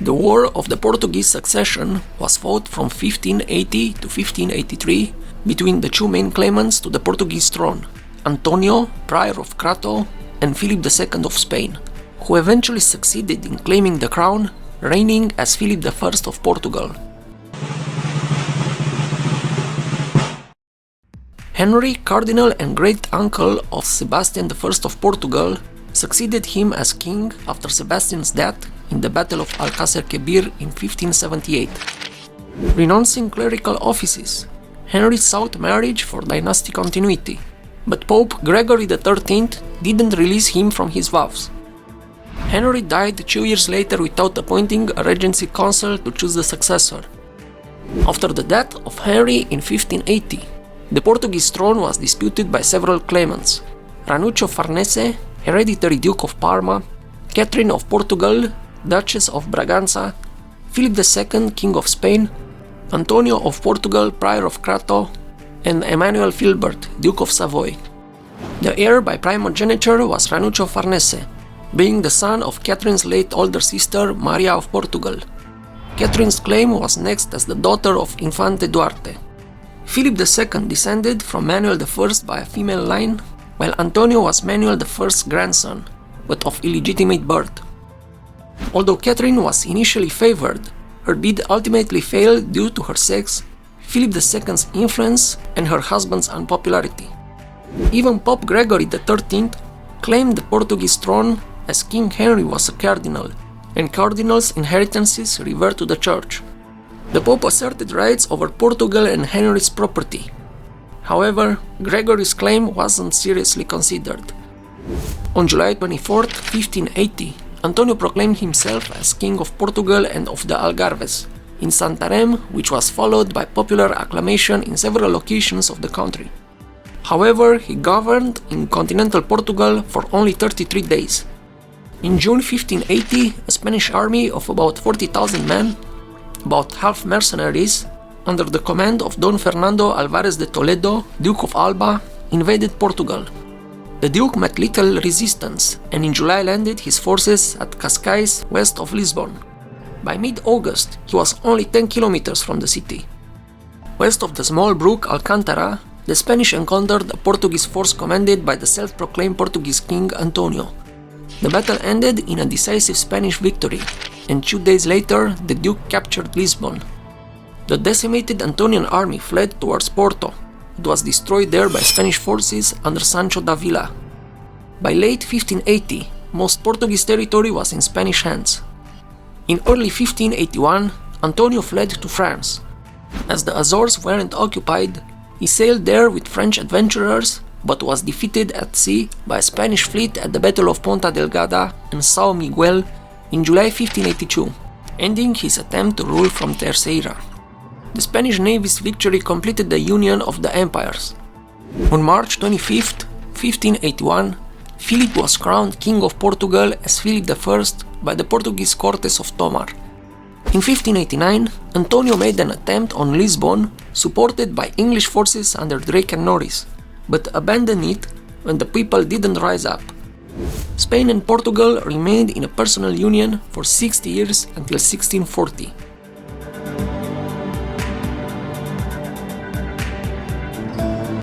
The War of the Portuguese Succession was fought from 1580 to 1583 between the two main claimants to the Portuguese throne, Antonio, Prior of Crato, and Philip II of Spain, who eventually succeeded in claiming the crown, reigning as Philip I of Portugal. Henry, cardinal and great-uncle of Sebastian I of Portugal, succeeded him as king after Sebastian's death in the Battle of Alcácer Quibir in 1578. Renouncing clerical offices, Henry sought marriage for dynastic continuity, but Pope Gregory XIII didn't release him from his vows. Henry died 2 years later without appointing a regency council to choose the successor. After the death of Henry in 1580, the Portuguese throne was disputed by several claimants: Ranuccio Farnese, hereditary Duke of Parma, Catherine of Portugal, Duchess of Braganza, Philip II, King of Spain, Antonio of Portugal, Prior of Crato, and Emmanuel Filbert, Duke of Savoy. The heir by primogeniture was Ranuccio Farnese, being the son of Catherine's late older sister Maria of Portugal. Catherine's claim was next as the daughter of Infante Duarte. Philip II descended from Manuel I by a female line, while Antonio was Manuel I's grandson, but of illegitimate birth. Although Catherine was initially favored, her bid ultimately failed due to her sex, Philip II's influence, and her husband's unpopularity. Even Pope Gregory XIII claimed the Portuguese throne as King Henry was a cardinal, and cardinals' inheritances revert to the church. The Pope asserted rights over Portugal and Henry's property. However, Gregory's claim wasn't seriously considered. On July 24, 1580, Antonio proclaimed himself as King of Portugal and of the Algarves in Santarém, which was followed by popular acclamation in several locations of the country. However, he governed in continental Portugal for only 33 days. In June 1580, a Spanish army of about 40,000 men, about half mercenaries, under the command of Don Fernando Alvarez de Toledo, Duke of Alba, invaded Portugal. The Duke met little resistance, and in July landed his forces at Cascais, west of Lisbon. By mid-August, he was only 10 kilometers from the city. West of the small brook Alcántara, the Spanish encountered a Portuguese force commanded by the self-proclaimed Portuguese king Antonio. The battle ended in a decisive Spanish victory, and 2 days later, the Duke captured Lisbon. The decimated Antonian army fled towards Porto. It was destroyed there by Spanish forces under Sancho Davila. By late 1580, most Portuguese territory was in Spanish hands. In early 1581, Antonio fled to France. As the Azores weren't occupied, he sailed there with French adventurers, but was defeated at sea by a Spanish fleet at the Battle of Ponta Delgada and São Miguel in July 1582, ending his attempt to rule from Terceira. The Spanish Navy's victory completed the union of the empires. On March 25, 1581, Philip was crowned King of Portugal as Philip I by the Portuguese Cortes of Tomar. In 1589, Antonio made an attempt on Lisbon, supported by English forces under Drake and Norris, but abandoned it when the people didn't rise up. Spain and Portugal remained in a personal union for 60 years until 1640.